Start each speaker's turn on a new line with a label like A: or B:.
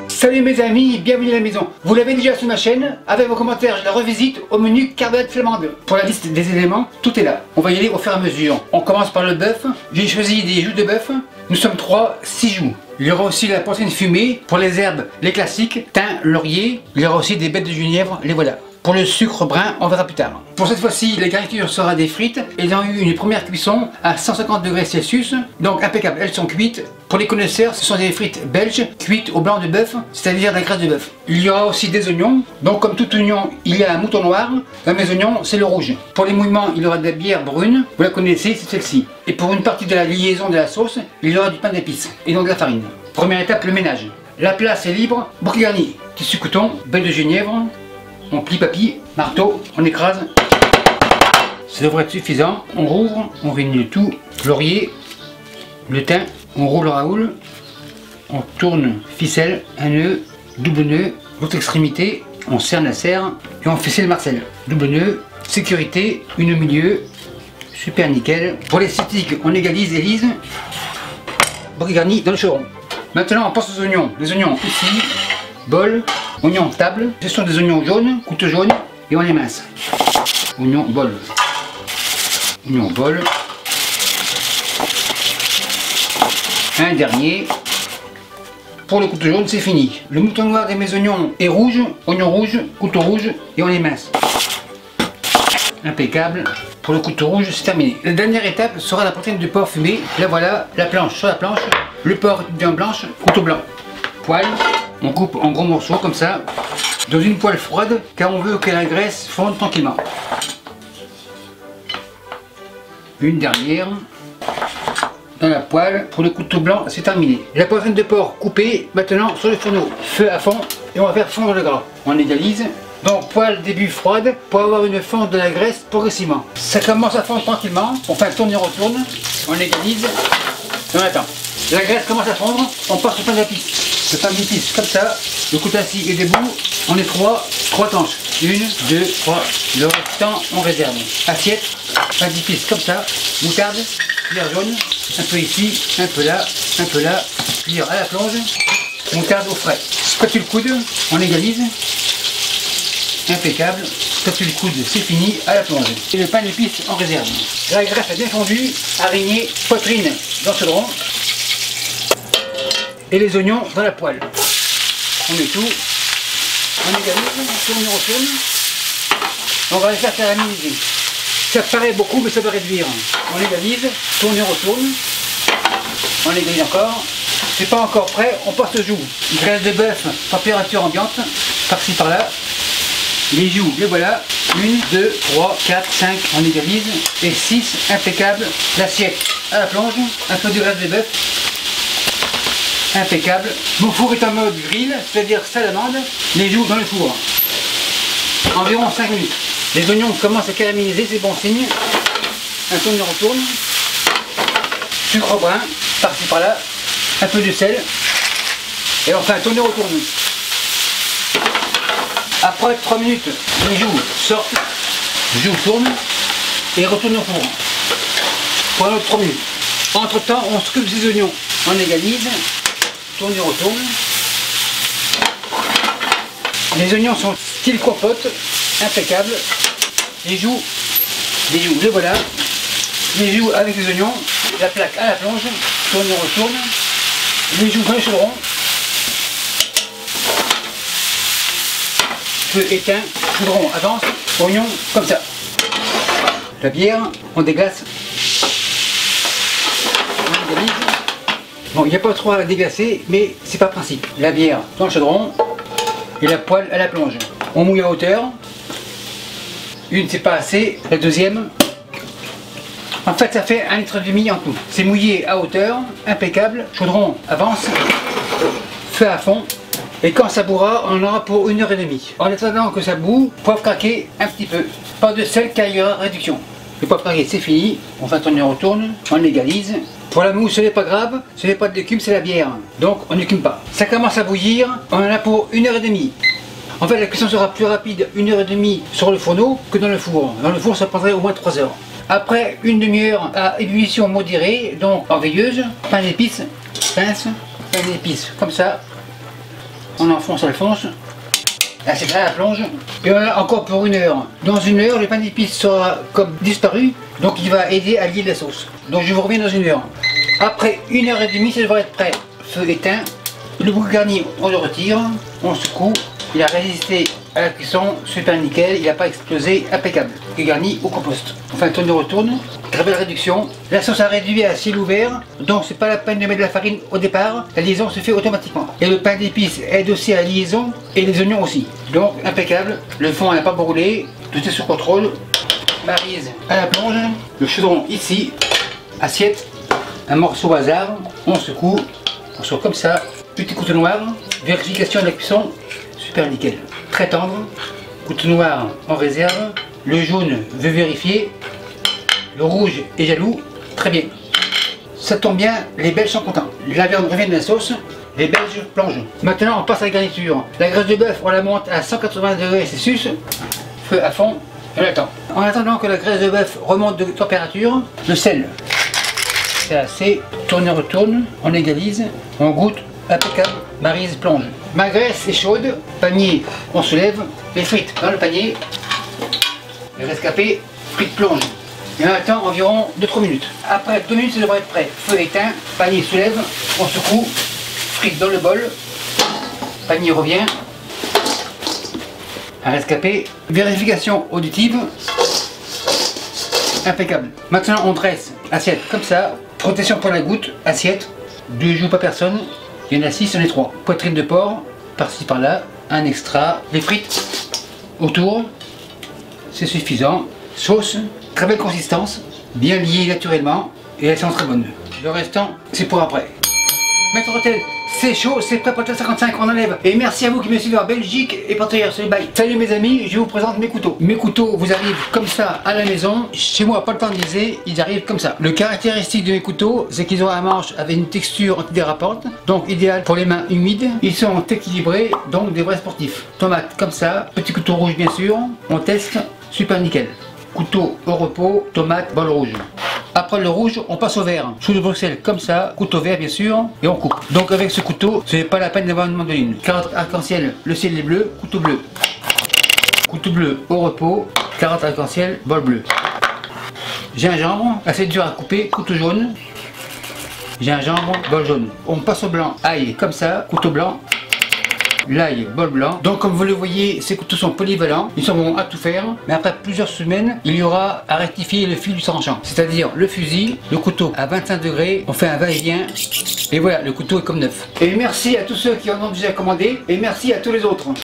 A: Salut mes amis, bienvenue à la maison. Vous l'avez déjà sur ma chaîne, avec vos commentaires je la revisite au menu carbonate flamande. Pour la liste des éléments, tout est là. On va y aller au fur et à mesure. On commence par le bœuf. J'ai choisi des joues de bœuf. Nous sommes 6 joues. Il y aura aussi la poitrine fumée. Pour les herbes, les classiques, thym, laurier. Il y aura aussi des bêtes de genièvre, les voilà. Pour le sucre brun, on verra plus tard. Pour cette fois-ci, la garniture sera des frites, ayant eu une première cuisson à 150 degrés Celsius, donc impeccable, elles sont cuites. Pour les connaisseurs, ce sont des frites belges, cuites au blanc de bœuf, c'est-à-dire la graisse de bœuf. Il y aura aussi des oignons, donc comme tout oignon, il y a un mouton noir, dans mes oignons, c'est le rouge. Pour les mouillements, il y aura de la bière brune, vous la connaissez, c'est celle-ci. Et pour une partie de la liaison de la sauce, il y aura du pain d'épices, et donc de la farine. Première étape, le ménage. La place est libre, bouquet garni, tissu coton, belle de genièvre. On plie papy, marteau, on écrase. Ça devrait être suffisant. On rouvre, on réunit le tout. Laurier, le thym, on roule à houle. On tourne ficelle, un nœud, double nœud. L'autre extrémité, on cerne la serre et on ficelle le marcel. Double nœud, sécurité, une au milieu. Super nickel. Pour les sticks, on égalise et lise. Bouquet garni dans le chaudron. Maintenant, on passe aux oignons. Les oignons ici, bol. Oignons table, gestion des oignons jaunes, couteau jaune et on les mince. Oignon bol. Oignon bol. Un dernier. Pour le couteau jaune, c'est fini. Le mouton noir de mes oignons est rouge, oignon rouge, couteau rouge et on les mince. Impeccable. Pour le couteau rouge, c'est terminé. La dernière étape sera la poitrine de porc fumé. Là voilà, la planche sur la planche. Le porc bien blanche, couteau blanc. Poêle. On coupe en gros morceaux comme ça, dans une poêle froide, car on veut que la graisse fonde tranquillement. Une dernière, dans la poêle, pour le couteau blanc, c'est terminé. La poitrine de porc coupée, maintenant sur le fourneau, feu à fond, et on va faire fondre le gras. On égalise, donc poêle début froide, pour avoir une fonte de la graisse progressivement. Ça commence à fondre tranquillement, on fait un tourne et retourne, on égalise, et on attend. La graisse commence à fondre, on passe au pain d'épices. Le pain d'épices comme ça, le couteau assis est debout, on est trois tranches. 1, 2, 3, le restant on réserve. Assiette, pain d'épices comme ça, moutarde, cuillère jaune, un peu ici, un peu là, cuillère à la plonge, moutarde au frais. Spatule coude, on égalise, impeccable, spatule coude, c'est fini, à la plonge. Et le pain d'épices en réserve. La graisse est bien fondue, araignée, poitrine dans le chaudron. Et les oignons dans la poêle. On met tout, on égalise, on retourne. On va les faire carameliser. Ça paraît beaucoup, mais ça va réduire. On égalise, tourne et retourne. On égalise encore. C'est pas encore prêt, on passe aux joues. Graisse de bœuf, température ambiante, par-ci par-là. Les joues, les voilà. 1, 2, 3, 4, 5, on égalise. Et 6, impeccable. L'assiette à la plonge, un peu de graisse de bœuf. Impeccable. Mon four est en mode grill, c'est-à-dire salamande, les joues dans le four. Environ 5 minutes. Les oignons commencent à caraméliser, c'est bon signe. Un tourne et retourne. Sucre brun, par-ci par-là. Un peu de sel. Et enfin un tourne et retourne. Après 3 minutes, les joues sortent, les joues tournent et retournent au four. Pour un autre 3 minutes. Entre temps, on s'occupe des oignons. On égalise. Tourne et retourne. Les oignons sont style compote, impeccable. Les joues, les voilà. Les joues avec les oignons, la plaque à la plonge, tourne et retourne. Les joues dans le chaudron. Feu éteint, chaudron avance, oignon comme ça. La bière, on déglace. On égalise. Bon, il n'y a pas trop à déglacer, mais c'est pas principe. La bière dans le chaudron et la poêle à la plonge. On mouille à hauteur. Une, c'est pas assez. La deuxième, en fait, ça fait 1,5 litre en tout. C'est mouillé à hauteur, impeccable. Chaudron avance, feu à fond. Et quand ça bourra, on en aura pour 1h30. En attendant que ça boue, poivre craqué un petit peu. Pas de sel car il y aura réduction. Le poivre craqué, c'est fini. On fait tourner, on retourne, on égalise. Pour la mousse, ce n'est pas grave, ce n'est pas de l'écume, c'est la bière. Donc on n'écume pas. Ça commence à bouillir, on en a pour 1h30. En fait, la cuisson sera plus rapide 1h30 sur le fourneau que dans le four. Dans le four, ça prendrait au moins 3 heures. Après une demi-heure à ébullition modérée, donc en veilleuse, pain d'épices, pince, pain d'épices comme ça, on enfonce, là c'est à la plonge, et voilà encore pour une heure. Dans une heure, le pain d'épices sera comme disparu, donc il va aider à lier la sauce. Donc je vous reviens dans une heure. Après 1h30, ça devrait être prêt. Feu éteint, le bout garni, on le retire, on secoue, il a résisté à la cuisson, super nickel, il n'a pas explosé, impeccable. Et garni au compost. Enfin, tourne et retourne, très belle réduction. La sauce a réduit à ciel ouvert, donc c'est pas la peine de mettre de la farine au départ, la liaison se fait automatiquement. Et le pain d'épices aide aussi à la liaison, et les oignons aussi. Donc impeccable, le fond n'a pas brûlé, tout est sous contrôle. Maryse à la plonge, le chaudron ici, assiette, un morceau au hasard, on secoue, on sort comme ça, petit couteau noir, vérification de la cuisson, super nickel, très tendre, couteau noir en réserve, le jaune veut vérifier, le rouge est jaloux, très bien. Ça tombe bien, les Belges sont contents. La viande revient de la sauce, les Belges plongent. Maintenant on passe à la garniture. La graisse de bœuf, on la monte à 180 degrés Celsius, feu à fond, et on attend. En attendant que la graisse de bœuf remonte de température, le sel. C'est assez, tourne et retourne, on égalise, on goûte, impeccable, Maryse plonge. Ma graisse est chaude, panier, on soulève, les frites dans le panier, les rescapés, frites plonge. Et on attend environ 2-3 minutes. Après 2 minutes, ça devrait être prêt. Feu éteint, panier soulève, on secoue, frites dans le bol, panier revient, un rescapé, vérification auditive, impeccable. Maintenant on dresse, assiette comme ça, protection pour la goutte, assiette, 2 joues par personne, il y en a 6, on est 3. Poitrine de porc, par-ci par-là, un extra, les frites autour, c'est suffisant. Sauce, très belle consistance, bien liée naturellement, et elles sont très bonnes. Le restant, c'est pour après. Maître Hôtel, c'est chaud, c'est prêt pour le 55, on enlève. Et merci à vous qui me suivez en Belgique et partenaires sur le bail. Salut mes amis, je vous présente mes couteaux. Mes couteaux vous arrivent comme ça à la maison. Chez moi, pas le temps de liser, ils arrivent comme ça. Le caractéristique de mes couteaux, c'est qu'ils ont un manche avec une texture antidérapante, donc idéal pour les mains humides. Ils sont équilibrés, donc des vrais sportifs. Tomate comme ça, petit couteau rouge bien sûr. On teste, super nickel. Couteau au repos, tomate, bol rouge. Après le rouge, on passe au vert. Sous de Bruxelles comme ça, couteau vert bien sûr, et on coupe. Donc avec ce couteau, ce n'est pas la peine d'avoir une mandoline. Carotte arc-en-ciel, le ciel est bleu, couteau bleu. Couteau bleu au repos, carotte arc-en-ciel, bol bleu. Gingembre, assez dur à couper, couteau jaune. Gingembre, bol jaune. On passe au blanc, ail comme ça, couteau blanc. L'ail, bol blanc. Donc comme vous le voyez, ces couteaux sont polyvalents, ils sont bons à tout faire, mais après plusieurs semaines, il y aura à rectifier le fil du tranchant. C'est-à-dire le fusil, le couteau à 25 degrés, on fait un va-et-vient, et voilà, le couteau est comme neuf. Et merci à tous ceux qui en ont déjà commandé, et merci à tous les autres.